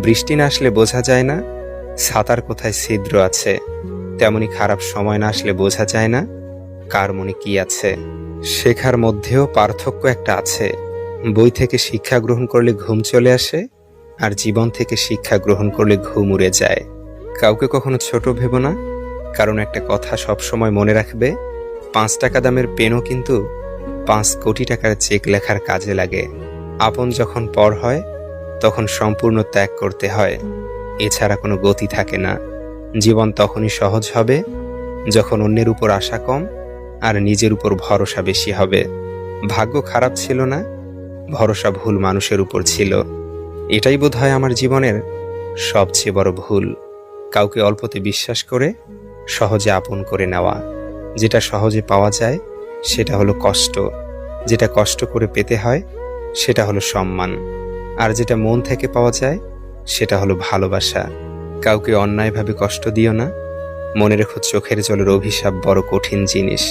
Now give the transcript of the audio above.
বৃষ্টি না আসলে বোঝা যায় না ছাতার কোথায় ছিদ্র আছে, তেমনি খারাপ সময় না আসলে বোঝা যায় না কার মনে কি আছে। শেখার মধ্যেও পার্থক্য একটা আছে। বই থেকে শিক্ষা গ্রহণ করলে ঘুম চলে আসে, আর জীবন থেকে শিক্ষা গ্রহণ করলে ঘুম উড়ে যায়। কাউকে কখনো ছোট ভেবো না, কারণ একটা কথা সবসময় মনে রাখবে, 5 টাকা দামের পেনও কিন্তু 5 কোটি টাকার চেক লেখার কাজে লাগে। আপন যখন পর হয় তখন সম্পূর্ণ ত্যাগ করতে হয়, এছাড়া কোনো গতি থাকে না। জীবন তখনই সহজ হবে যখন অন্যের উপর আশা কম আর নিজের উপর ভরসা বেশি হবে। ভাগ্য খারাপ ছিল না, ভরসা ভুল মানুষের উপর ছিল। এটাই বোধহয় আমার জীবনের সবচেয়ে বড় ভুল, কাউকে অল্পতে বিশ্বাস করে সহজে আপন করে নেওয়া। যেটা সহজে পাওয়া যায় সেটা হলো কষ্ট, যেটা কষ্ট করে পেতে হয় সেটা হলো সম্মান, আর যেটা মন থেকে পাওয়া যায় সেটা হলো ভালোবাসা। কাউকে অন্যায়ভাবে কষ্ট দিও না, মনে রেখো চোখের জলের অভিশাপ বড় কঠিন জিনিস।